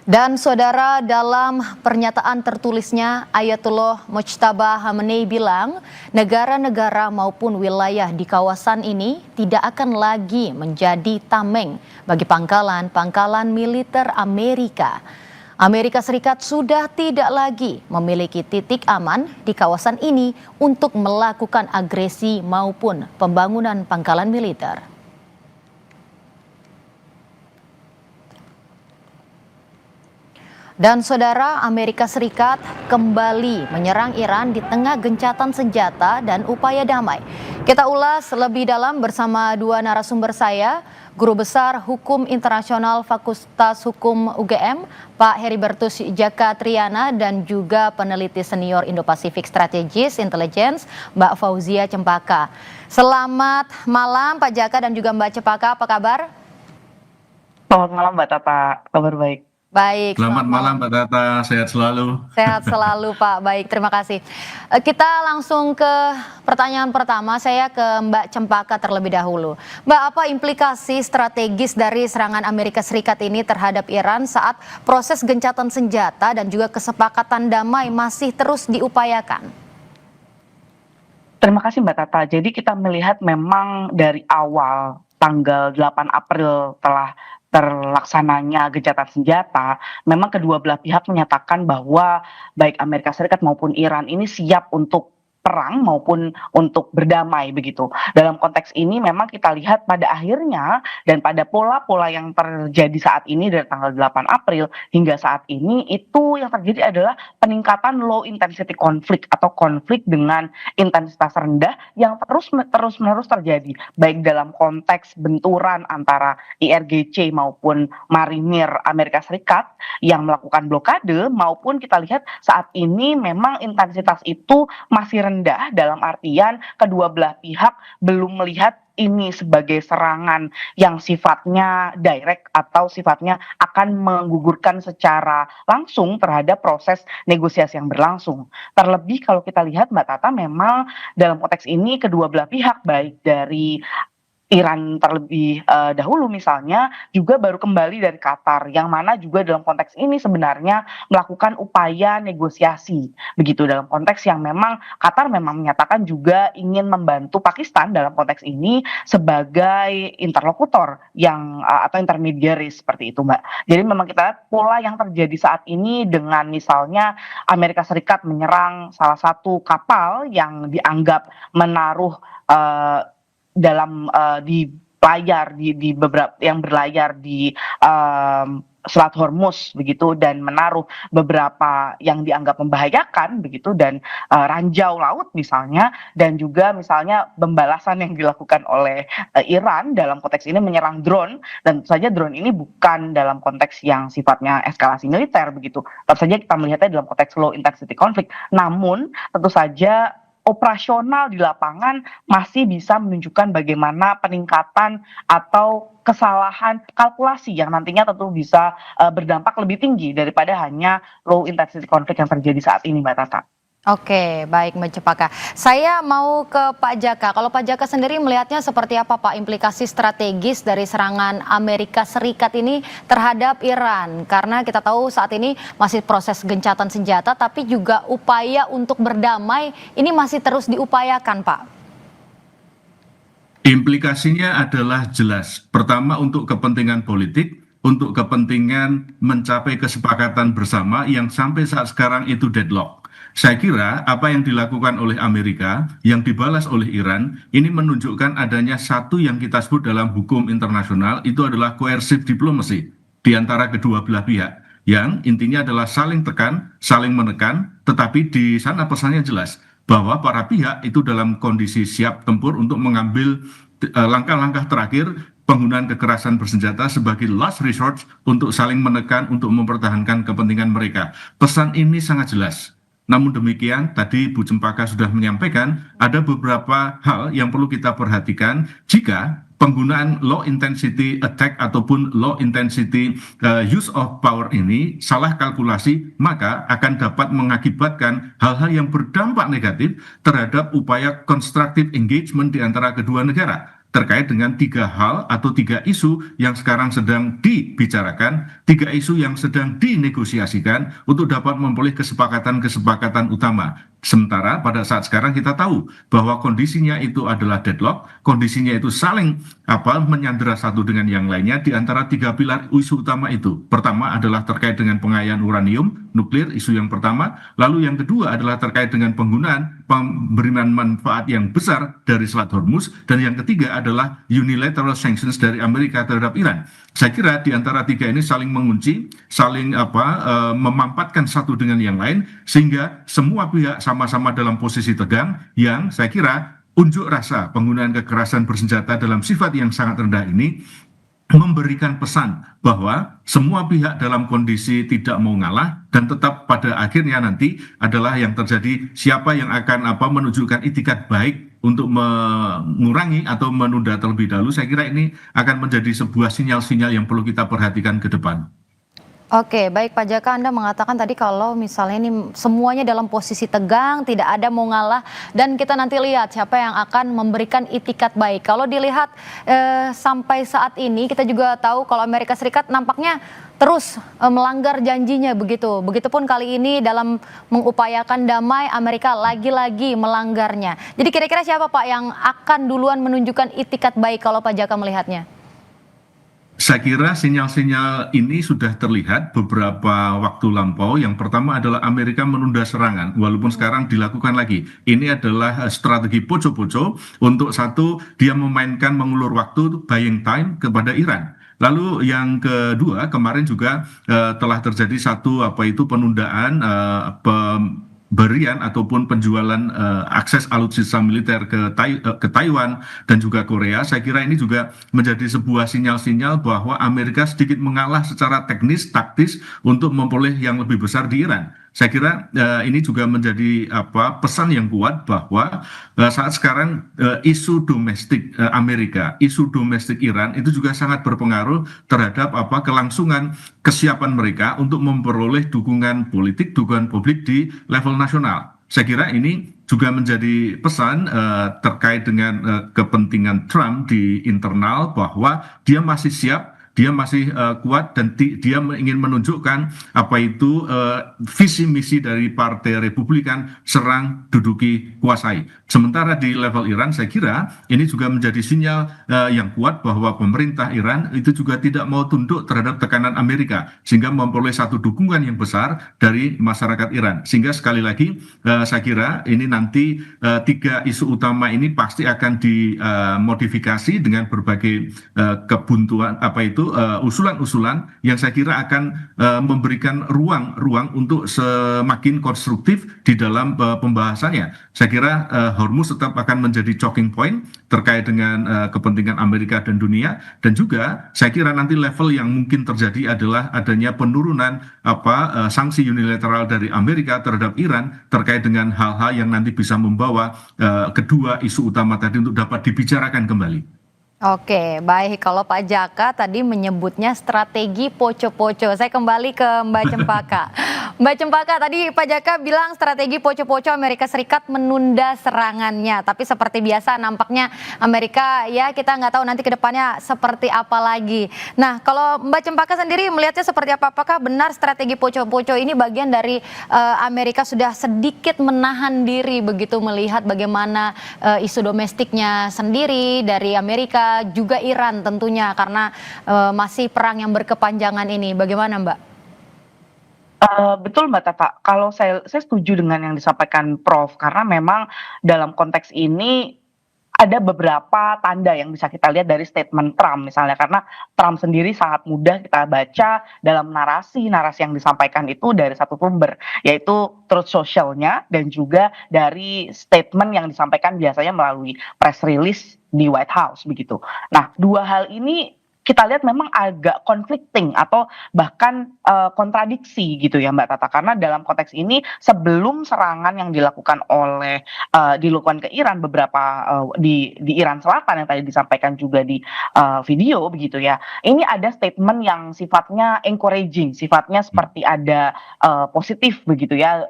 Dan saudara, dalam pernyataan tertulisnya, Ayatullah Mojtaba Khamenei bilang, negara-negara maupun wilayah di kawasan ini tidak akan lagi menjadi tameng bagi pangkalan-pangkalan militer Amerika. Amerika Serikat sudah tidak lagi memiliki titik aman di kawasan ini untuk melakukan agresi maupun pembangunan pangkalan militer. Dan saudara, Amerika Serikat kembali menyerang Iran di tengah gencatan senjata dan upaya damai. Kita ulas lebih dalam bersama dua narasumber saya, Guru Besar Hukum Internasional Fakultas Hukum UGM, Pak Heribertus Djaka Triana, dan juga peneliti senior Indo-Pasifik Strategis Intelligence, Mbak Fauzia Cempaka. Selamat malam Pak Djaka dan juga Mbak Cempaka, apa kabar? Selamat malam Mbak Tata, kabar baik. Baik, Selamat malam Mbak Tata, sehat selalu. Sehat selalu Pak, baik terima kasih. Kita langsung ke pertanyaan pertama, saya ke Mbak Cempaka terlebih dahulu. Mbak, apa implikasi strategis dari serangan Amerika Serikat ini terhadap Iran saat proses gencatan senjata dan juga kesepakatan damai masih terus diupayakan? Terima kasih Mbak Tata, jadi kita melihat memang dari awal tanggal 8 April telah terlaksananya gencatan senjata, memang kedua belah pihak menyatakan bahwa baik Amerika Serikat maupun Iran ini siap untuk perang maupun untuk berdamai begitu. Dalam konteks ini memang kita lihat pada akhirnya dan pada pola-pola yang terjadi saat ini dari tanggal 8 April hingga saat ini itu yang terjadi adalah peningkatan low intensity konflik atau konflik dengan intensitas rendah yang terus-menerus terjadi baik dalam konteks benturan antara IRGC maupun marinir Amerika Serikat yang melakukan blokade maupun kita lihat saat ini memang intensitas itu masih rendah dalam artian kedua belah pihak belum melihat ini sebagai serangan yang sifatnya direct atau sifatnya akan menggugurkan secara langsung terhadap proses negosiasi yang berlangsung. Terlebih kalau kita lihat Mbak Tata memang dalam konteks ini kedua belah pihak baik dari Iran terlebih dahulu misalnya juga baru kembali dari Qatar yang mana juga dalam konteks ini sebenarnya melakukan upaya negosiasi begitu dalam konteks yang memang Qatar memang menyatakan juga ingin membantu Pakistan dalam konteks ini sebagai interlokutor yang atau intermediary seperti itu Mbak. Jadi memang kita lihat pola yang terjadi saat ini dengan misalnya Amerika Serikat menyerang salah satu kapal yang dianggap menaruh dalam di layar di beberapa yang berlayar di Selat Hormuz begitu dan menaruh beberapa yang dianggap membahayakan begitu dan ranjau laut misalnya dan juga misalnya pembalasan yang dilakukan oleh Iran dalam konteks ini menyerang drone dan tentu saja drone ini bukan dalam konteks yang sifatnya eskalasi militer begitu. Tentu saja kita melihatnya dalam konteks low intensity conflict. Namun tentu saja operasional di lapangan masih bisa menunjukkan bagaimana peningkatan atau kesalahan kalkulasi yang nantinya tentu bisa berdampak lebih tinggi daripada hanya low intensity conflict yang terjadi saat ini Mbak Tata. Oke, baik Mbak Cempaka. Saya mau ke Pak Djaka. Kalau Pak Djaka sendiri melihatnya seperti apa Pak implikasi strategis dari serangan Amerika Serikat ini terhadap Iran? Karena kita tahu saat ini masih proses gencatan senjata, tapi juga upaya untuk berdamai ini masih terus diupayakan Pak. Implikasinya adalah jelas. Pertama untuk kepentingan politik, untuk kepentingan mencapai kesepakatan bersama yang sampai saat sekarang itu deadlock. Saya kira apa yang dilakukan oleh Amerika, yang dibalas oleh Iran, ini menunjukkan adanya satu yang kita sebut dalam hukum internasional, itu adalah coercive diplomacy di antara kedua belah pihak, yang intinya adalah saling tekan, saling menekan, tetapi di sana pesannya jelas, bahwa para pihak itu dalam kondisi siap tempur untuk mengambil langkah-langkah terakhir, penggunaan kekerasan bersenjata sebagai last resort untuk saling menekan, untuk mempertahankan kepentingan mereka. Pesan ini sangat jelas. Namun demikian, tadi Bu Cempaka sudah menyampaikan, ada beberapa hal yang perlu kita perhatikan jika penggunaan low intensity attack ataupun low intensity use of power ini salah kalkulasi, maka akan dapat mengakibatkan hal-hal yang berdampak negatif terhadap upaya constructive engagement di antara kedua negara. terkait dengan tiga hal atau tiga isu yang sekarang sedang dibicarakan, tiga isu yang sedang dinegosiasikan untuk dapat memperoleh kesepakatan-kesepakatan utama. Sementara pada saat sekarang kita tahu bahwa kondisinya itu adalah deadlock, kondisinya itu saling menyandera satu dengan yang lainnya di antara tiga pilar isu utama itu. Pertama adalah terkait dengan pengayaan uranium nuklir, isu yang pertama. Lalu yang kedua adalah terkait dengan penggunaan pemberian manfaat yang besar dari Selat Hormuz, dan yang ketiga adalah unilateral sanctions dari Amerika terhadap Iran. Saya kira di antara tiga ini saling mengunci, saling memampatkan satu dengan yang lain, sehingga semua pihak sama-sama dalam posisi tegang yang saya kira unjuk rasa penggunaan kekerasan bersenjata dalam sifat yang sangat rendah ini memberikan pesan bahwa semua pihak dalam kondisi tidak mau ngalah, dan tetap pada akhirnya nanti adalah yang terjadi siapa yang akan menunjukkan itikat baik untuk mengurangi atau menunda terlebih dahulu. Saya kira ini akan menjadi sebuah sinyal-sinyal yang perlu kita perhatikan ke depan. Oke, baik Pak Jaka, Anda mengatakan tadi kalau misalnya ini semuanya dalam posisi tegang, tidak ada mau ngalah, dan kita nanti lihat siapa yang akan memberikan itikat baik. Kalau dilihat sampai saat ini, kita juga tahu kalau Amerika Serikat nampaknya terus melanggar janjinya begitu. Begitupun kali ini dalam mengupayakan damai, Amerika lagi-lagi melanggarnya. Jadi kira-kira siapa Pak yang akan duluan menunjukkan itikat baik kalau Pak Jaka melihatnya? Saya kira sinyal-sinyal ini sudah terlihat beberapa waktu lampau. Yang pertama adalah Amerika menunda serangan, walaupun sekarang dilakukan lagi. Ini adalah strategi poco-poco untuk satu, dia memainkan mengulur waktu, buying time kepada Iran. Lalu yang kedua, kemarin juga telah terjadi satu penundaan pemberian ataupun penjualan akses alutsista militer ke Taiwan dan juga Korea. Saya kira ini juga menjadi sebuah sinyal-sinyal bahwa Amerika sedikit mengalah secara teknis, taktis untuk memperoleh yang lebih besar di Iran. Saya kira ini juga menjadi pesan yang kuat bahwa saat sekarang isu domestik Amerika, isu domestik Iran itu juga sangat berpengaruh terhadap kelangsungan kesiapan mereka untuk memperoleh dukungan politik, dukungan publik di level nasional. Saya kira ini juga menjadi pesan terkait dengan kepentingan Trump di internal bahwa dia masih siap, dia masih kuat, dan dia ingin menunjukkan visi misi dari Partai Republikan, serang, duduki, kuasai. Sementara di level Iran, saya kira ini juga menjadi sinyal yang kuat bahwa pemerintah Iran itu juga tidak mau tunduk terhadap tekanan Amerika, sehingga memperoleh satu dukungan yang besar dari masyarakat Iran. Sehingga sekali lagi saya kira ini nanti tiga isu utama ini pasti akan dimodifikasi dengan berbagai kebuntuan usulan-usulan yang saya kira akan memberikan ruang untuk semakin konstruktif di dalam pembahasannya. Saya kira Hormuz tetap akan menjadi choking point terkait dengan kepentingan Amerika dan dunia, dan juga saya kira nanti level yang mungkin terjadi adalah adanya penurunan sanksi unilateral dari Amerika terhadap Iran terkait dengan hal-hal yang nanti bisa membawa kedua isu utama tadi untuk dapat dibicarakan kembali. Oke, baik. Kalau Pak Jaka tadi menyebutnya strategi poco-poco. Saya kembali ke Mbak Cempaka. Mbak Cempaka, tadi Pak Jaka bilang strategi poco-poco Amerika Serikat menunda serangannya. Tapi seperti biasa nampaknya Amerika, ya kita nggak tahu nanti ke depannya seperti apa lagi. Nah, kalau Mbak Cempaka sendiri melihatnya seperti apa? Apakah benar strategi poco-poco ini bagian dari Amerika sudah sedikit menahan diri begitu melihat bagaimana isu domestiknya sendiri dari Amerika, juga Iran tentunya, karena masih perang yang berkepanjangan ini. Bagaimana Mbak? Betul Mbak Tata, kalau saya setuju dengan yang disampaikan Prof, karena memang dalam konteks ini ada beberapa tanda yang bisa kita lihat dari statement Trump misalnya, karena Trump sendiri sangat mudah kita baca dalam narasi yang disampaikan itu dari satu sumber, yaitu Truth Social-nya dan juga dari statement yang disampaikan biasanya melalui press release di White House begitu. Nah, dua hal ini kita lihat memang agak conflicting atau bahkan kontradiksi gitu ya Mbak Tata, karena dalam konteks ini sebelum serangan yang dilakukan ke Iran beberapa di Iran Selatan yang tadi disampaikan juga di video begitu ya, ini ada statement yang sifatnya encouraging, sifatnya seperti ada positif begitu ya,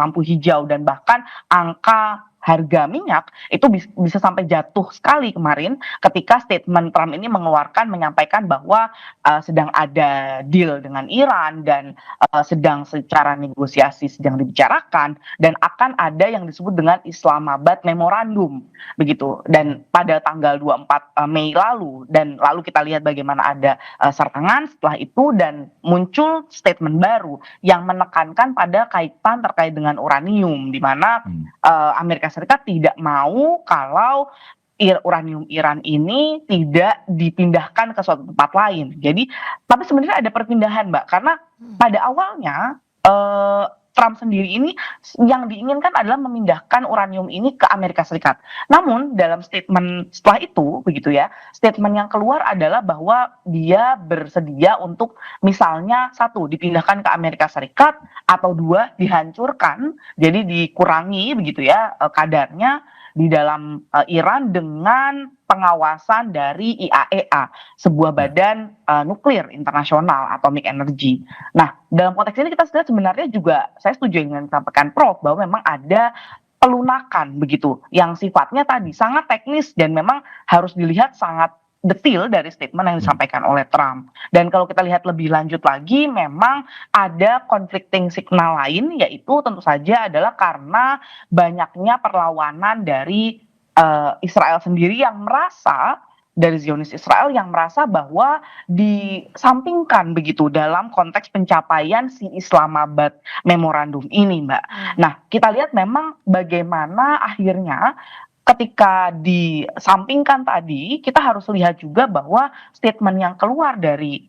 lampu hijau, dan bahkan angka harga minyak itu bisa sampai jatuh sekali kemarin ketika statement Trump ini menyampaikan bahwa sedang ada deal dengan Iran dan sedang secara negosiasi sedang dibicarakan dan akan ada yang disebut dengan Islamabad Memorandum begitu. Dan pada tanggal 24 Mei lalu dan lalu kita lihat bagaimana ada serangan setelah itu dan muncul statement baru yang menekankan pada kaitan terkait dengan uranium di mana Amerika Serikat tidak mau kalau uranium Iran ini tidak dipindahkan ke suatu tempat lain. Jadi, tapi sebenarnya ada perpindahan, Mbak, karena pada awalnya Trump sendiri ini yang diinginkan adalah memindahkan uranium ini ke Amerika Serikat. Namun dalam statement setelah itu, begitu ya, statement yang keluar adalah bahwa dia bersedia untuk misalnya satu dipindahkan ke Amerika Serikat atau dua dihancurkan, jadi dikurangi begitu ya kadarnya di dalam Iran dengan pengawasan dari IAEA, sebuah badan nuklir internasional, Atomic Energy. Nah, dalam konteks ini kita lihat sebenarnya juga saya setuju dengan sampaikan Prof bahwa memang ada pelunakan begitu yang sifatnya tadi sangat teknis dan memang harus dilihat sangat detail dari statement yang disampaikan oleh Trump. Dan kalau kita lihat lebih lanjut lagi, memang ada conflicting signal lain, yaitu tentu saja adalah karena banyaknya perlawanan dari Israel sendiri yang merasa dari Zionis Israel yang merasa bahwa disampingkan begitu dalam konteks pencapaian si Islamabad Memorandum ini, Mbak. Nah, kita lihat memang bagaimana akhirnya ketika disampingkan tadi, kita harus lihat juga bahwa statement yang keluar dari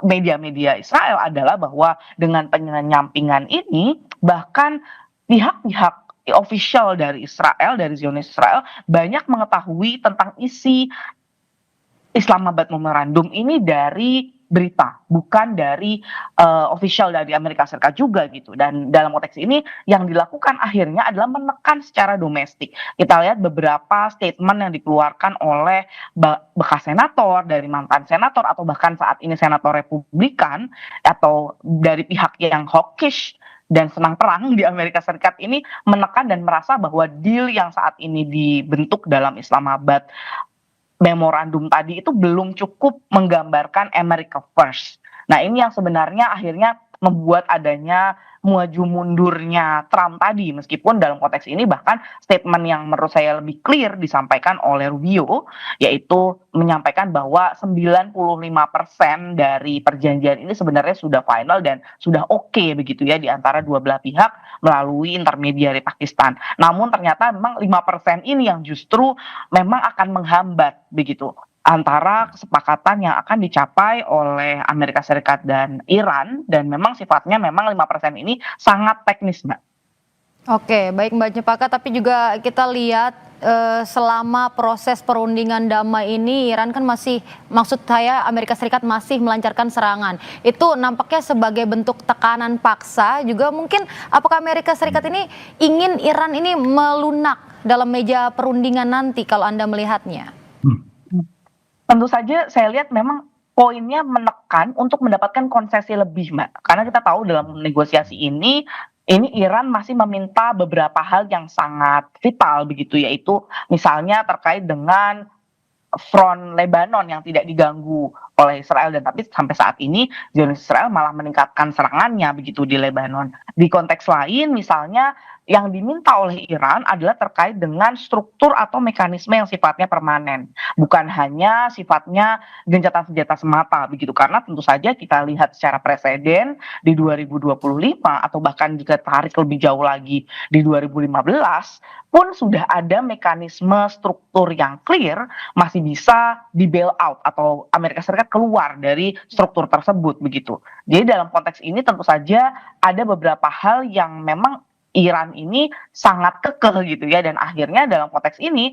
media-media Israel adalah bahwa dengan penyampingan ini, bahkan pihak-pihak official dari Israel, dari Zionis Israel, banyak mengetahui tentang isi Islamabad Memorandum ini dari berita, bukan dari official dari Amerika Serikat juga gitu. Dan dalam konteks ini yang dilakukan akhirnya adalah menekan secara domestik. Kita lihat beberapa statement yang dikeluarkan oleh bekas senator, dari mantan senator, atau bahkan saat ini senator Republikan, atau dari pihak yang hawkish dan senang perang di Amerika Serikat ini menekan dan merasa bahwa deal yang saat ini dibentuk dalam Islamabad Memorandum tadi itu belum cukup menggambarkan America First. Nah, ini yang sebenarnya akhirnya membuat adanya maju mundurnya Trump tadi, meskipun dalam konteks ini bahkan statement yang menurut saya lebih clear disampaikan oleh Rubio, yaitu menyampaikan bahwa 95% dari perjanjian ini sebenarnya sudah final dan sudah oke begitu ya di antara dua belah pihak melalui intermediari Pakistan. Namun ternyata memang 5% ini yang justru memang akan menghambat begitu antara kesepakatan yang akan dicapai oleh Amerika Serikat dan Iran, dan memang sifatnya memang 5% ini sangat teknis, Mbak. Oke, baik Mbak Cempaka, tapi juga kita lihat selama proses perundingan damai ini Iran kan masih, maksud saya Amerika Serikat masih melancarkan serangan. Itu nampaknya sebagai bentuk tekanan paksa juga mungkin, apakah Amerika Serikat ini ingin Iran ini melunak dalam meja perundingan nanti kalau Anda melihatnya? Tentu saja saya lihat memang poinnya menekan untuk mendapatkan konsesi lebih, Mbak. Karena kita tahu dalam negosiasi ini Iran masih meminta beberapa hal yang sangat vital begitu, yaitu misalnya terkait dengan front Lebanon yang tidak diganggu oleh Israel, dan tapi sampai saat ini Zionis Israel malah meningkatkan serangannya begitu di Lebanon. Di konteks lain misalnya yang diminta oleh Iran adalah terkait dengan struktur atau mekanisme yang sifatnya permanen, bukan hanya sifatnya gencatan senjata semata begitu, karena tentu saja kita lihat secara presiden di 2025 atau bahkan jika tarik lebih jauh lagi di 2015 pun sudah ada mekanisme struktur yang clear, masih bisa di bail out atau Amerika Serikat keluar dari struktur tersebut begitu. Jadi dalam konteks ini tentu saja ada beberapa hal yang memang Iran ini sangat kekeh gitu ya, dan akhirnya dalam konteks ini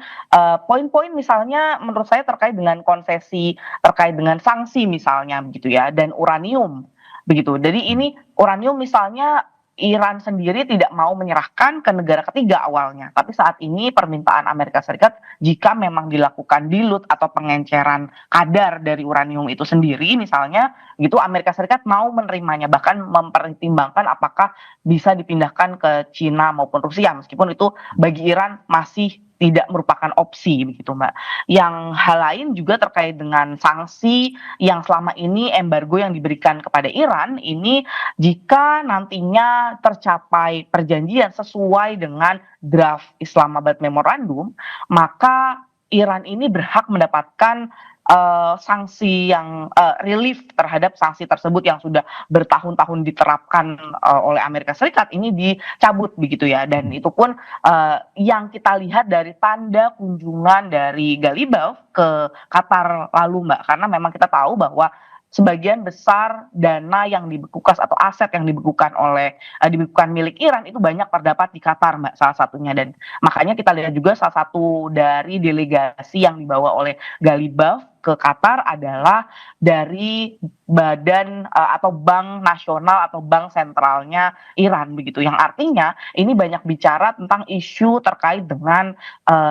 poin-poin misalnya menurut saya terkait dengan konsesi, terkait dengan sanksi misalnya begitu ya, dan uranium begitu. Jadi ini uranium misalnya Iran sendiri tidak mau menyerahkan ke negara ketiga awalnya, tapi saat ini permintaan Amerika Serikat jika memang dilakukan dilut atau pengenceran kadar dari uranium itu sendiri misalnya gitu, Amerika Serikat mau menerimanya, bahkan mempertimbangkan apakah bisa dipindahkan ke Cina maupun Rusia, meskipun itu bagi Iran masih tidak merupakan opsi begitu Mbak. Yang hal lain juga terkait dengan sanksi yang selama ini embargo yang diberikan kepada Iran ini, jika nantinya tercapai perjanjian sesuai dengan draft Islamabad Memorandum, maka Iran ini berhak mendapatkan sanksi yang relief terhadap sanksi tersebut yang sudah bertahun-tahun diterapkan oleh Amerika Serikat ini dicabut begitu ya. Dan itu pun yang kita lihat dari tanda kunjungan dari Galibaf ke Qatar lalu Mbak, karena memang kita tahu bahwa sebagian besar dana yang dibekukan atau aset yang dibekukan milik Iran itu banyak terdapat di Qatar Mbak, salah satunya. Dan makanya kita lihat juga salah satu dari delegasi yang dibawa oleh Galibaf ke Qatar adalah dari badan atau bank nasional atau bank sentralnya Iran begitu, yang artinya ini banyak bicara tentang isu terkait dengan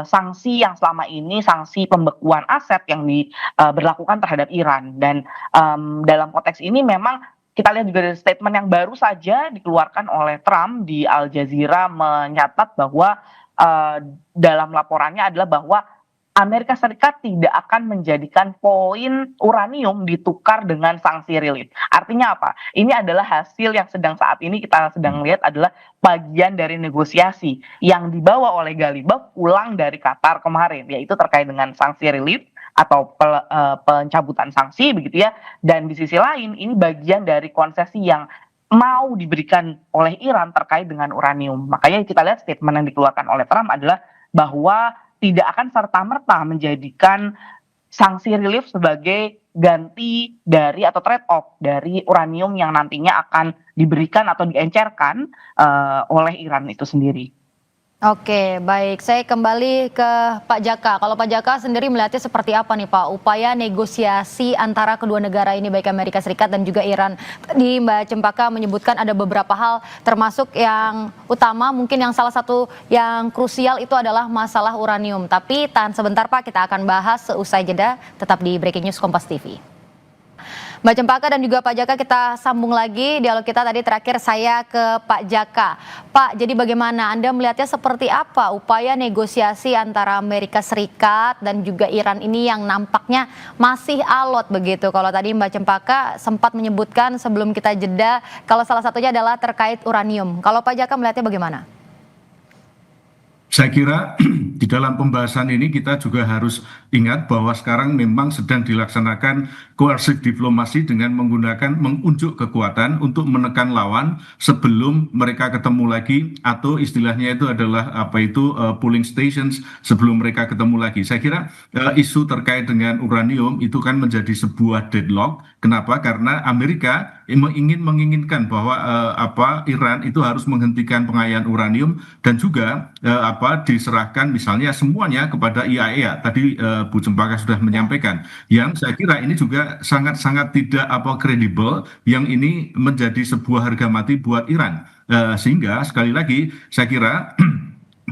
sanksi yang selama ini, sanksi pembekuan aset yang diberlakukan terhadap Iran. Dan dalam konteks ini memang kita lihat juga dari statement yang baru saja dikeluarkan oleh Trump di Al Jazeera menyatat bahwa dalam laporannya adalah bahwa Amerika Serikat tidak akan menjadikan poin uranium ditukar dengan sanksi relief. Artinya apa? Ini adalah hasil yang saat ini kita sedang lihat adalah bagian dari negosiasi yang dibawa oleh Galibaf pulang dari Qatar kemarin, yaitu terkait dengan sanksi relief atau pencabutan sanksi begitu ya. Dan di sisi lain ini bagian dari konsesi yang mau diberikan oleh Iran terkait dengan uranium. Makanya kita lihat statement yang dikeluarkan oleh Trump adalah bahwa tidak akan serta-merta menjadikan sanksi relief sebagai ganti dari atau trade off dari uranium yang nantinya akan diberikan atau diencerkan oleh Iran itu sendiri. Oke, baik. Saya kembali ke Pak Jaka. Kalau Pak Jaka sendiri melihatnya seperti apa nih Pak, upaya negosiasi antara kedua negara ini baik Amerika Serikat dan juga Iran. Tadi Mbak Cempaka menyebutkan ada beberapa hal termasuk yang utama, mungkin yang salah satu yang krusial itu adalah masalah uranium. Tapi tahan sebentar Pak, kita akan bahas seusai jeda, tetap di Breaking News Kompas TV. Mbak Cempaka dan juga Pak Jaka, kita sambung lagi dialog kita. Tadi terakhir saya ke Pak Jaka. Pak, jadi bagaimana Anda melihatnya, seperti apa upaya negosiasi antara Amerika Serikat dan juga Iran ini yang nampaknya masih alot begitu? Kalau tadi Mbak Cempaka sempat menyebutkan sebelum kita jeda kalau salah satunya adalah terkait uranium. Kalau Pak Jaka melihatnya bagaimana? Saya kira di dalam pembahasan ini kita juga harus ingat bahwa sekarang memang sedang dilaksanakan coercive diplomasi dengan mengunjuk kekuatan untuk menekan lawan sebelum mereka ketemu lagi, atau istilahnya itu adalah polling stations sebelum mereka ketemu lagi. Saya kira isu terkait dengan uranium itu kan menjadi sebuah deadlock. Kenapa? Karena Amerika menginginkan bahwa Iran itu harus menghentikan pengayaan uranium dan juga diserahkan misalnya semuanya kepada IAEA. Tadi Bu Cempaka sudah menyampaikan, yang saya kira ini juga sangat-sangat tidak kredibel, yang ini menjadi sebuah harga mati buat Iran. Sehingga sekali lagi saya kira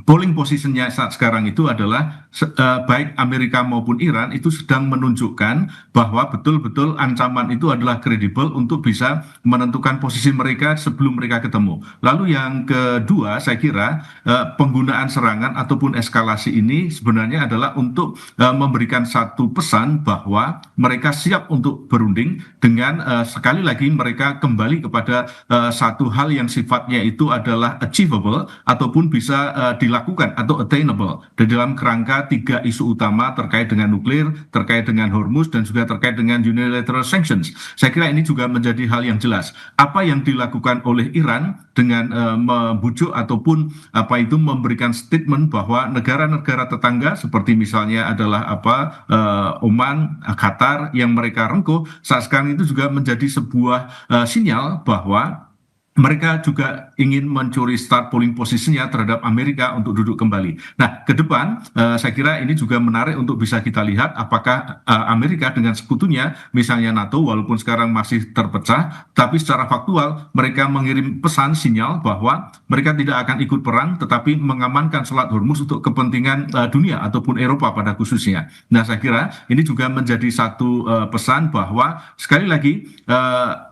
polling positionnya saat sekarang itu adalah baik Amerika maupun Iran itu sedang menunjukkan bahwa betul-betul ancaman itu adalah kredibel untuk bisa menentukan posisi mereka sebelum mereka ketemu. Lalu yang kedua, saya kira penggunaan serangan ataupun eskalasi ini sebenarnya adalah untuk memberikan satu pesan bahwa mereka siap untuk berunding dengan sekali lagi mereka kembali kepada satu hal yang sifatnya itu adalah achievable ataupun bisa dilakukan atau attainable di dalam kerangka 3 isu utama terkait dengan nuklir, terkait dengan Hormuz, dan juga terkait dengan unilateral sanctions. Saya kira ini juga menjadi hal yang jelas. Apa yang dilakukan oleh Iran dengan membujuk ataupun memberikan statement bahwa negara-negara tetangga seperti misalnya adalah Oman, Qatar yang mereka rengkuh saat sekarang itu juga menjadi sebuah sinyal bahwa mereka juga ingin mencuri start polling posisinya terhadap Amerika untuk duduk kembali. Nah, ke depan saya kira ini juga menarik untuk bisa kita lihat apakah Amerika dengan sekutunya, misalnya NATO, walaupun sekarang masih terpecah, tapi secara faktual mereka mengirim pesan sinyal bahwa mereka tidak akan ikut perang, tetapi mengamankan Selat Hormuz untuk kepentingan dunia ataupun Eropa pada khususnya. Nah, saya kira ini juga menjadi satu pesan bahwa sekali lagi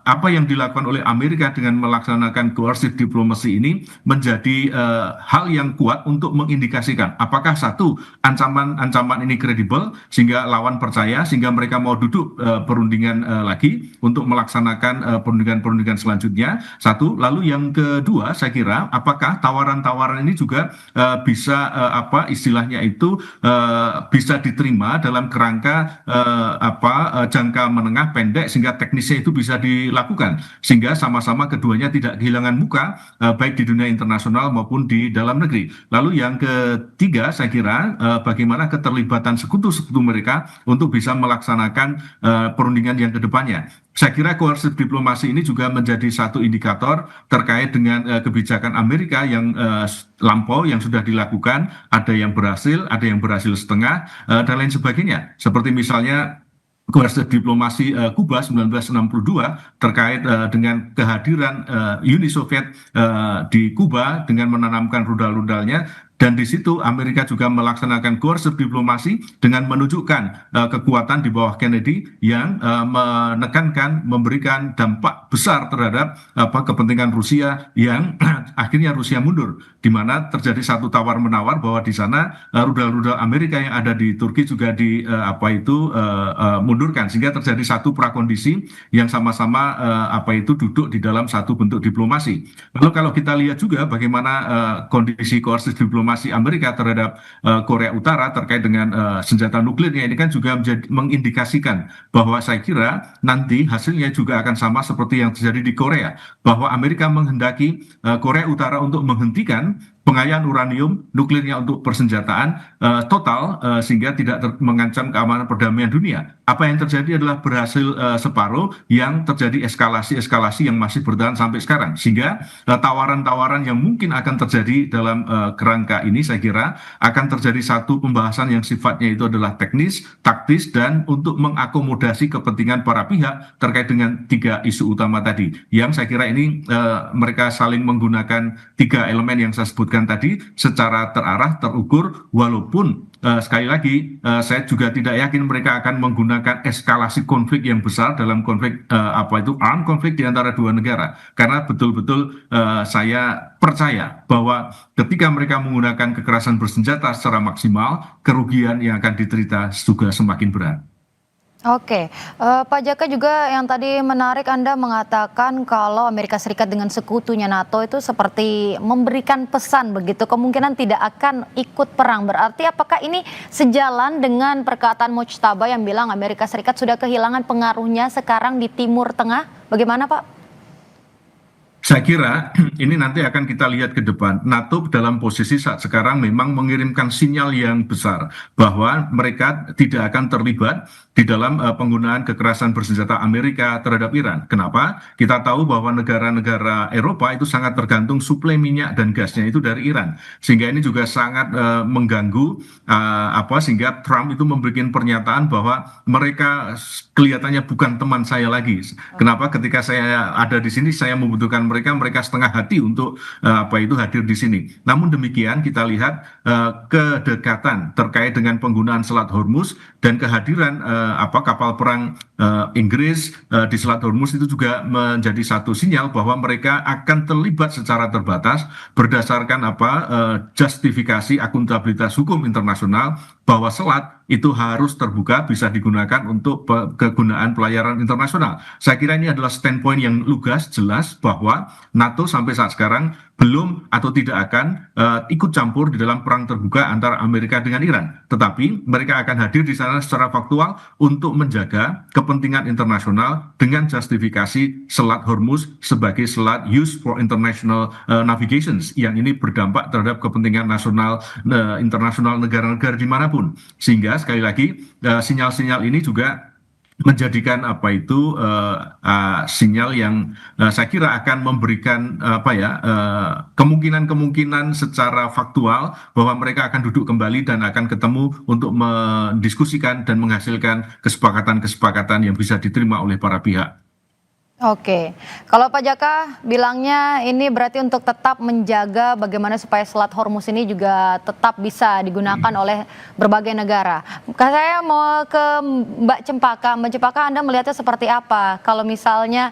apa yang dilakukan oleh Amerika dengan melaksanakan coercive diplomacy ini menjadi hal yang kuat untuk mengindikasikan apakah satu ancaman ini kredibel sehingga lawan percaya sehingga mereka mau duduk perundingan lagi untuk melaksanakan perundingan selanjutnya. Satu, lalu yang kedua saya kira apakah tawaran-tawaran ini juga bisa apa istilahnya itu bisa diterima dalam kerangka jangka menengah pendek sehingga teknisnya itu bisa dilakukan sehingga sama-sama keduanya tidak kehilangan muka baik di dunia internasional maupun di dalam negeri. Lalu yang ketiga saya kira bagaimana keterlibatan sekutu-sekutu mereka untuk bisa melaksanakan perundingan yang kedepannya. Saya kira coercive diplomasi ini juga menjadi satu indikator terkait dengan kebijakan Amerika yang lampau yang sudah dilakukan, ada yang berhasil setengah dan lain sebagainya. Seperti misalnya coercive diplomasi Kuba 1962 terkait dengan kehadiran Uni Soviet di Kuba dengan menanamkan rudal-rudalnya. Dan di situ Amerika juga melaksanakan coercive diplomasi dengan menunjukkan kekuatan di bawah Kennedy yang menekankan, memberikan dampak besar terhadap kepentingan Rusia yang akhirnya Rusia mundur, di mana terjadi satu tawar-menawar bahwa di sana rudal-rudal Amerika yang ada di Turki juga mundurkan, sehingga terjadi satu prakondisi yang sama-sama duduk di dalam satu bentuk diplomasi. Lalu kalau kita lihat juga bagaimana kondisi coercive diplomasi Amerika terhadap Korea Utara terkait dengan senjata nuklirnya ini kan juga mengindikasikan bahwa saya kira nanti hasilnya juga akan sama seperti yang terjadi di Korea, bahwa Amerika menghendaki Korea Utara untuk menghentikan pengayaan uranium nuklirnya untuk persenjataan total sehingga tidak mengancam keamanan perdamaian dunia. Apa yang terjadi adalah berhasil separuh yang terjadi eskalasi yang masih bertahan sampai sekarang. Sehingga tawaran-tawaran yang mungkin akan terjadi dalam kerangka ini saya kira akan terjadi satu pembahasan yang sifatnya itu adalah teknis, taktis, dan untuk mengakomodasi kepentingan para pihak terkait dengan tiga isu utama tadi. Yang saya kira ini mereka saling menggunakan tiga elemen yang saya sebutkan tadi secara terarah, terukur, walaupun sekali lagi saya juga tidak yakin mereka akan menggunakan eskalasi konflik yang besar dalam konflik armed konflik di antara dua negara, karena betul-betul saya percaya bahwa ketika mereka menggunakan kekerasan bersenjata secara maksimal, kerugian yang akan diterita juga semakin berat. Oke, Pak Jaka juga yang tadi menarik Anda mengatakan kalau Amerika Serikat dengan sekutunya NATO itu seperti memberikan pesan begitu, kemungkinan tidak akan ikut perang. Berarti apakah ini sejalan dengan perkataan Mujtaba yang bilang Amerika Serikat sudah kehilangan pengaruhnya sekarang di Timur Tengah? Bagaimana Pak? Saya kira ini nanti akan kita lihat ke depan. NATO dalam posisi saat sekarang memang mengirimkan sinyal yang besar bahwa mereka tidak akan terlibat di dalam penggunaan kekerasan bersenjata Amerika terhadap Iran. Kenapa? Kita tahu bahwa negara-negara Eropa itu sangat tergantung suplai minyak dan gasnya itu dari Iran. Sehingga ini juga sangat mengganggu sehingga Trump itu memberikan pernyataan bahwa mereka kelihatannya bukan teman saya lagi. Kenapa? Ketika saya ada di sini saya membutuhkan mereka setengah hati untuk hadir di sini. Namun demikian kita lihat kedekatan terkait dengan penggunaan Selat Hormuz dan kehadiran kapal perang Inggris di Selat Hormuz itu juga menjadi satu sinyal bahwa mereka akan terlibat secara terbatas berdasarkan justifikasi akuntabilitas hukum internasional bahwa selat itu harus terbuka, bisa digunakan untuk kegunaan pelayaran internasional. Saya kira ini adalah standpoint yang lugas, jelas bahwa NATO sampai saat sekarang belum atau tidak akan ikut campur di dalam perang terbuka antara Amerika dengan Iran. Tetapi mereka akan hadir di sana secara faktual untuk menjaga kepentingan internasional dengan justifikasi Selat Hormuz sebagai selat used for international navigations yang ini berdampak terhadap kepentingan nasional internasional negara-negara dimanapun. Sehingga sekali lagi sinyal-sinyal ini juga menjadikan apa itu sinyal yang saya kira akan memberikan apa ya kemungkinan-kemungkinan secara faktual bahwa mereka akan duduk kembali dan akan ketemu untuk mendiskusikan dan menghasilkan kesepakatan-kesepakatan yang bisa diterima oleh para pihak. Oke, kalau Pak Jaka bilangnya ini berarti untuk tetap menjaga bagaimana supaya Selat Hormuz ini juga tetap bisa digunakan oleh berbagai negara. Saya mau ke Mbak Cempaka. Mbak Cempaka, Anda melihatnya seperti apa? Kalau misalnya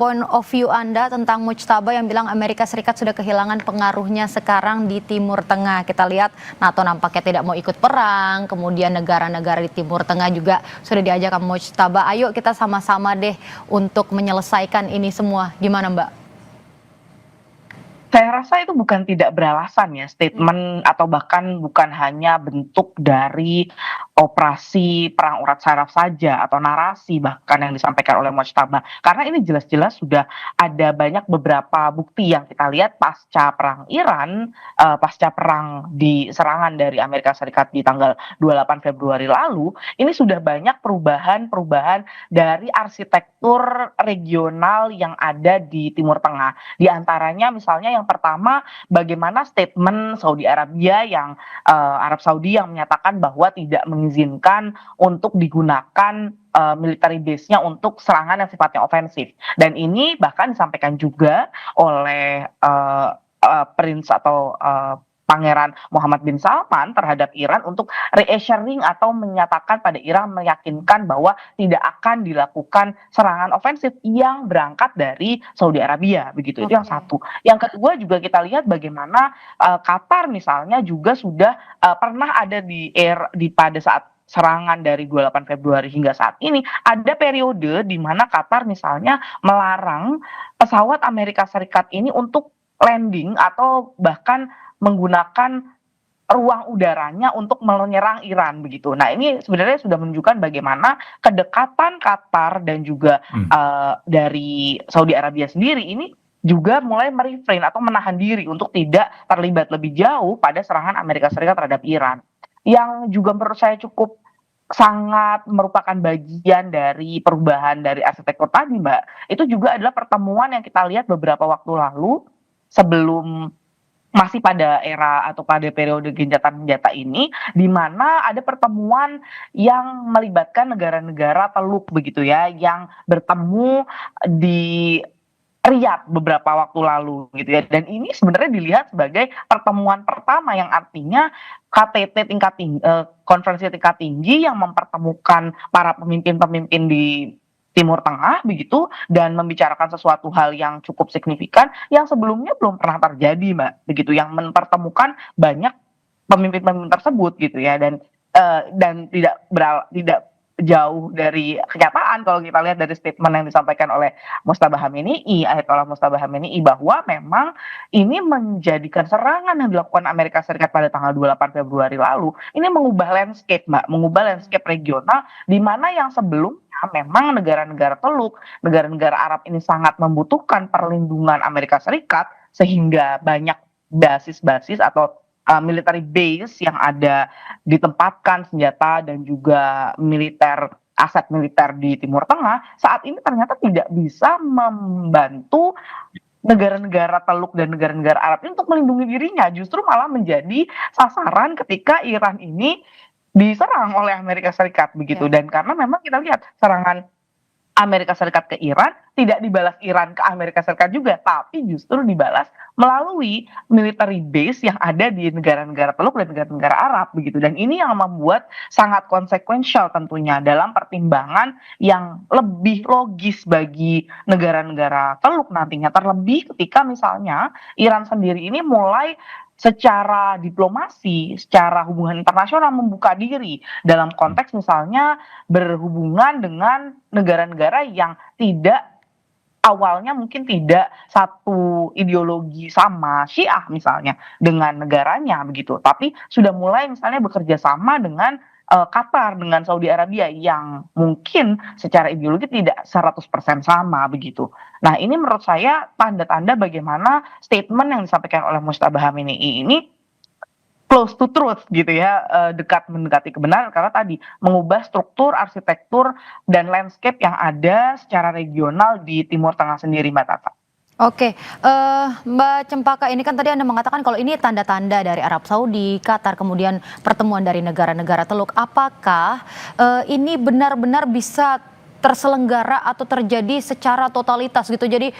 point of view Anda tentang Mujtaba yang bilang Amerika Serikat sudah kehilangan pengaruhnya sekarang di Timur Tengah. Kita lihat NATO nampaknya tidak mau ikut perang, kemudian negara-negara di Timur Tengah juga sudah diajak ke Mujtaba. Ayo kita sama-sama deh untuk menyelesaikan ini semua. Gimana Mbak? Saya rasa itu bukan tidak beralasan ya statement atau bahkan bukan hanya bentuk dari operasi perang urat saraf saja atau narasi bahkan yang disampaikan oleh Mojtaba. Karena ini jelas-jelas sudah ada banyak beberapa bukti yang kita lihat pasca perang Iran, pasca perang di serangan dari Amerika Serikat di tanggal 28 Februari lalu, ini sudah banyak perubahan-perubahan dari arsitektur regional yang ada di Timur Tengah. Di antaranya misalnya yang pertama bagaimana statement Saudi Arabia yang Arab Saudi yang menyatakan bahwa tidak mengizinkan untuk digunakan military base-nya untuk serangan yang sifatnya ofensif. Dan ini bahkan disampaikan juga oleh Prince atau Pangeran Muhammad bin Salman terhadap Iran untuk reassuring atau menyatakan pada Iran meyakinkan bahwa tidak akan dilakukan serangan ofensif yang berangkat dari Saudi Arabia begitu. Itu yang satu. Yang kedua juga kita lihat bagaimana Qatar misalnya juga sudah pernah ada di pada saat serangan dari 28 Februari hingga saat ini ada periode di mana Qatar misalnya melarang pesawat Amerika Serikat ini untuk landing atau bahkan menggunakan ruang udaranya untuk menyerang Iran begitu. Nah, ini sebenarnya sudah menunjukkan bagaimana kedekatan Qatar dan juga dari Saudi Arabia sendiri ini juga mulai merefrain atau menahan diri untuk tidak terlibat lebih jauh pada serangan Amerika Serikat terhadap Iran. Yang juga menurut saya cukup sangat merupakan bagian dari perubahan dari arsitektur tadi, Mbak. Itu juga adalah pertemuan yang kita lihat beberapa waktu lalu sebelum masih pada era atau pada periode gencatan senjata ini, di mana ada pertemuan yang melibatkan negara-negara Teluk begitu ya, yang bertemu di Riyadh beberapa waktu lalu gitu ya. Dan ini sebenarnya dilihat sebagai pertemuan pertama yang artinya KTT tingkat tinggi, konferensi tingkat tinggi yang mempertemukan para pemimpin-pemimpin di Timur Tengah begitu dan membicarakan sesuatu hal yang cukup signifikan yang sebelumnya belum pernah terjadi, Mbak, begitu, yang mempertemukan banyak pemimpin-pemimpin tersebut gitu ya. Dan tidak jauh dari kenyataan kalau kita lihat dari statement yang disampaikan oleh Mojtaba Khamenei, Ayatollah Mojtaba Khamenei, bahwa memang ini menjadikan serangan yang dilakukan Amerika Serikat pada tanggal 28 Februari lalu ini mengubah landscape, Mbak, mengubah landscape regional di mana yang sebelumnya memang negara-negara Teluk, negara-negara Arab ini sangat membutuhkan perlindungan Amerika Serikat sehingga banyak basis-basis atau military base yang ada ditempatkan senjata dan juga aset militer di Timur Tengah saat ini ternyata tidak bisa membantu negara-negara Teluk dan negara-negara Arab ini untuk melindungi dirinya, justru malah menjadi sasaran ketika Iran ini diserang oleh Amerika Serikat begitu. Dan karena memang kita lihat serangan Amerika Serikat ke Iran tidak dibalas Iran ke Amerika Serikat juga, tapi justru dibalas melalui military base yang ada di negara-negara Teluk dan negara-negara Arab begitu. Dan ini yang membuat sangat konsekuensial tentunya dalam pertimbangan yang lebih logis bagi negara-negara Teluk nantinya, terlebih ketika misalnya Iran sendiri ini mulai secara diplomasi, secara hubungan internasional membuka diri dalam konteks misalnya berhubungan dengan negara-negara yang tidak awalnya mungkin tidak satu ideologi sama Syiah misalnya dengan negaranya begitu, tapi sudah mulai misalnya bekerja sama dengan Qatar, dengan Saudi Arabia yang mungkin secara ideologi tidak 100% sama begitu. Nah, ini menurut saya tanda-tanda bagaimana statement yang disampaikan oleh Mojtaba Khamenei ini close to truth gitu ya, dekat mendekati kebenaran karena tadi mengubah struktur, arsitektur, dan landscape yang ada secara regional di Timur Tengah sendiri, Mbak Tata. Oke, Mbak Cempaka, ini kan tadi Anda mengatakan kalau ini tanda-tanda dari Arab Saudi, Qatar, kemudian pertemuan dari negara-negara Teluk. Apakah ini benar-benar bisa terselenggara atau terjadi secara totalitas gitu? Jadi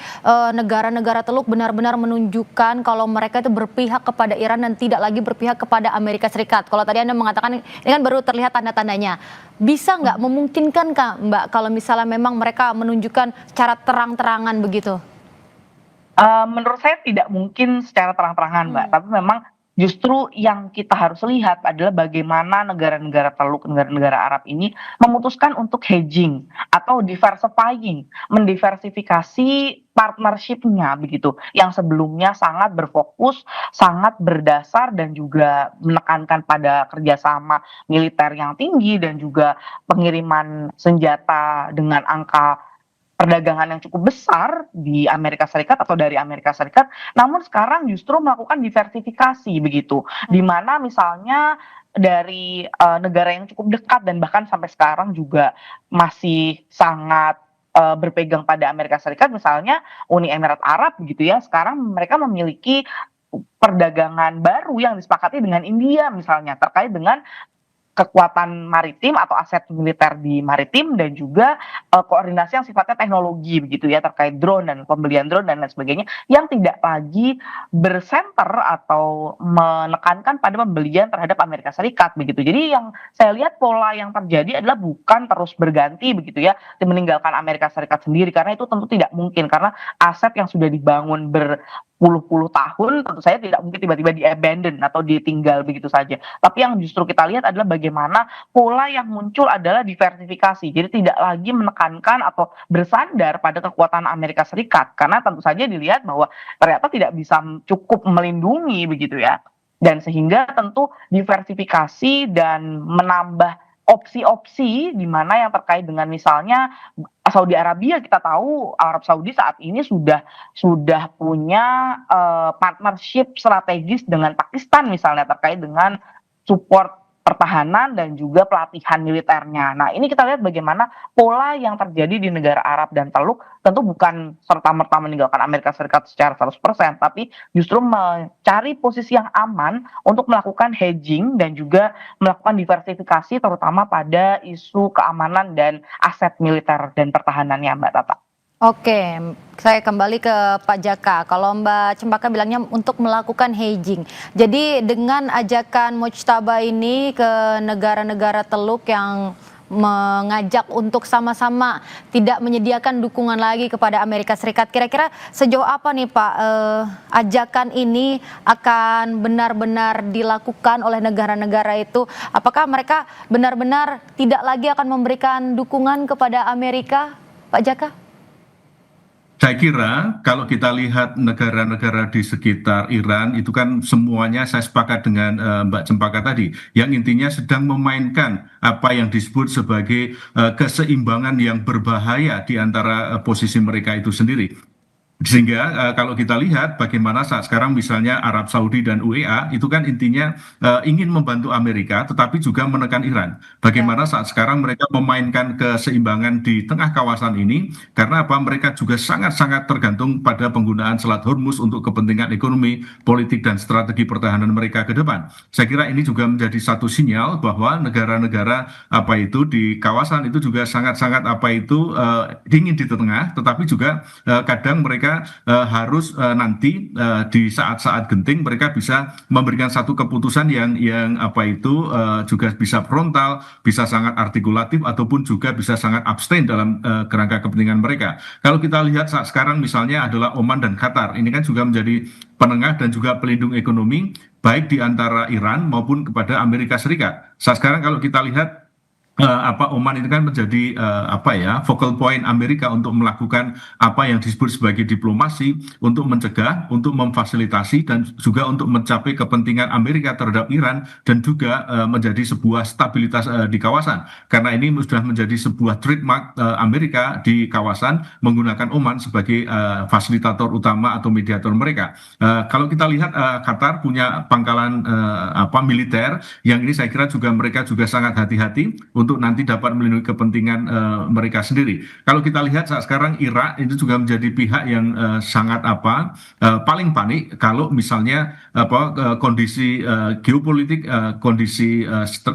negara-negara Teluk benar-benar menunjukkan kalau mereka itu berpihak kepada Iran dan tidak lagi berpihak kepada Amerika Serikat. Kalau tadi Anda mengatakan ini kan baru terlihat tanda-tandanya. Bisa nggak, memungkinkan Kak Mbak kalau misalnya memang mereka menunjukkan secara terang-terangan begitu? Menurut saya tidak mungkin secara terang-terangan, Mbak, tapi memang justru yang kita harus lihat adalah bagaimana negara-negara Teluk, negara-negara Arab ini memutuskan untuk hedging atau diversifying, mendiversifikasi partnership-nya begitu, yang sebelumnya sangat berfokus, sangat berdasar dan juga menekankan pada kerjasama militer yang tinggi dan juga pengiriman senjata dengan angka perdagangan yang cukup besar di Amerika Serikat atau dari Amerika Serikat, namun sekarang justru melakukan diversifikasi begitu, di mana misalnya dari negara yang cukup dekat dan bahkan sampai sekarang juga masih sangat berpegang pada Amerika Serikat, misalnya Uni Emirat Arab begitu ya, sekarang mereka memiliki perdagangan baru yang disepakati dengan India misalnya terkait dengan kekuatan maritim atau aset militer di maritim dan juga koordinasi yang sifatnya teknologi begitu ya terkait drone dan pembelian drone dan lain sebagainya yang tidak lagi bersenter atau menekankan pada pembelian terhadap Amerika Serikat begitu. Jadi yang saya lihat pola yang terjadi adalah bukan terus berganti begitu ya meninggalkan Amerika Serikat sendiri karena itu tentu tidak mungkin karena aset yang sudah dibangun berpuluh-puluh tahun tentu saja tidak mungkin tiba-tiba di-abandon atau ditinggal begitu saja. Tapi yang justru kita lihat adalah bagaimana pola yang muncul adalah diversifikasi. Jadi tidak lagi menekankan atau bersandar pada kekuatan Amerika Serikat. Karena tentu saja dilihat bahwa ternyata tidak bisa cukup melindungi begitu ya. Dan sehingga tentu diversifikasi dan menambah opsi-opsi di mana yang terkait dengan misalnya Saudi Arabia, kita tahu Arab Saudi saat ini sudah punya partnership strategis dengan Pakistan misalnya terkait dengan support pertahanan dan juga pelatihan militernya. Nah, ini kita lihat bagaimana pola yang terjadi di negara Arab dan Teluk tentu bukan serta-merta meninggalkan Amerika Serikat secara 100%, tapi justru mencari posisi yang aman untuk melakukan hedging dan juga melakukan diversifikasi terutama pada isu keamanan dan aset militer dan pertahanannya, Mbak Tata. Oke, saya kembali ke Pak Jaka. Kalau Mbak Cempaka bilangnya untuk melakukan hedging. Jadi dengan ajakan Mujtaba ini ke negara-negara Teluk yang mengajak untuk sama-sama tidak menyediakan dukungan lagi kepada Amerika Serikat. Kira-kira sejauh apa nih Pak ajakan ini akan benar-benar dilakukan oleh negara-negara itu? Apakah mereka benar-benar tidak lagi akan memberikan dukungan kepada Amerika, Pak Jaka? Saya kira kalau kita lihat negara-negara di sekitar Iran itu kan semuanya saya sepakat dengan Mbak Cempaka tadi yang intinya sedang memainkan apa yang disebut sebagai keseimbangan yang berbahaya di antara posisi mereka itu sendiri. Sehingga kalau kita lihat bagaimana saat sekarang misalnya Arab Saudi dan UEA itu kan intinya ingin membantu Amerika tetapi juga menekan Iran. Bagaimana saat sekarang mereka memainkan keseimbangan di tengah kawasan ini karena apa mereka juga sangat-sangat tergantung pada penggunaan Selat Hormuz untuk kepentingan ekonomi, politik dan strategi pertahanan mereka ke depan. Saya kira ini juga menjadi satu sinyal bahwa negara-negara apa itu di kawasan itu juga sangat-sangat apa itu ingin di tengah tetapi juga kadang mereka harus nanti di saat-saat genting mereka bisa memberikan satu keputusan yang apa itu juga bisa frontal, bisa sangat artikulatif ataupun juga bisa sangat abstain dalam kerangka kepentingan mereka. Kalau kita lihat saat sekarang misalnya adalah Oman dan Qatar, ini kan juga menjadi penengah dan juga pelindung ekonomi baik di antara Iran maupun kepada Amerika Serikat. Saat sekarang kalau kita lihat Oman itu kan menjadi focal point Amerika untuk melakukan apa yang disebut sebagai diplomasi untuk mencegah, untuk memfasilitasi dan juga untuk mencapai kepentingan Amerika terhadap Iran dan juga menjadi sebuah stabilitas di kawasan. Karena ini sudah menjadi sebuah trademark Amerika di kawasan menggunakan Oman sebagai fasilitator utama atau mediator mereka. Kalau kita lihat Qatar punya pangkalan militer yang ini saya kira juga mereka juga sangat hati-hati untuk nanti dapat melindungi kepentingan mereka sendiri. Kalau kita lihat saat sekarang Irak itu juga menjadi pihak yang sangat paling panik kalau misalnya kondisi geopolitik, kondisi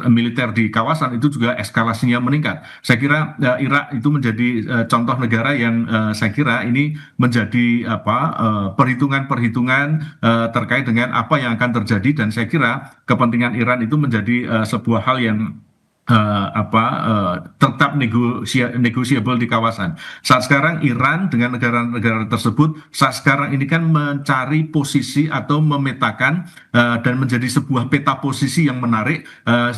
militer di kawasan itu juga eskalasinya meningkat. Saya kira Irak itu menjadi contoh negara yang saya kira ini menjadi perhitungan-perhitungan terkait dengan apa yang akan terjadi dan saya kira kepentingan Iran itu menjadi sebuah hal yang tetap negotiable di kawasan. Saat sekarang Iran dengan negara-negara tersebut saat sekarang ini kan mencari posisi atau memetakan dan menjadi sebuah peta posisi yang menarik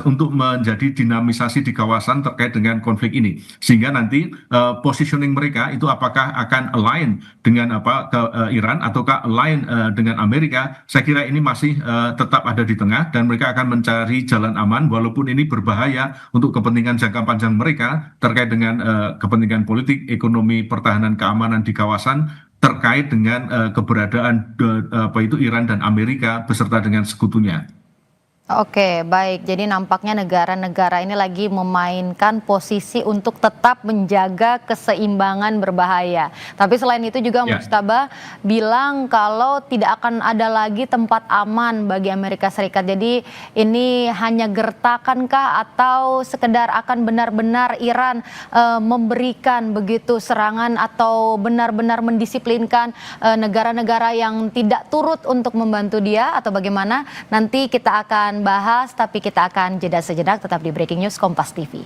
untuk menjadi dinamisasi di kawasan terkait dengan konflik ini. Sehingga nanti positioning mereka itu apakah akan align dengan Iran ataukah align dengan Amerika? Saya kira ini masih tetap ada di tengah dan mereka akan mencari jalan aman walaupun ini berbahaya untuk kepentingan jangka panjang mereka terkait dengan kepentingan politik, ekonomi, pertahanan, keamanan di kawasan terkait dengan keberadaan Iran dan Amerika beserta dengan sekutunya. Oke, baik. Jadi nampaknya negara-negara ini lagi memainkan posisi untuk tetap menjaga keseimbangan berbahaya. Tapi selain itu juga Mujtaba bilang kalau tidak akan ada lagi tempat aman bagi Amerika Serikat. Jadi ini hanya gertakankah atau sekedar akan benar-benar Iran memberikan begitu serangan atau benar-benar mendisiplinkan negara-negara yang tidak turut untuk membantu dia atau bagaimana? Nanti kita akan bahas, tapi kita akan jeda sejenak tetap di Breaking News Kompas TV.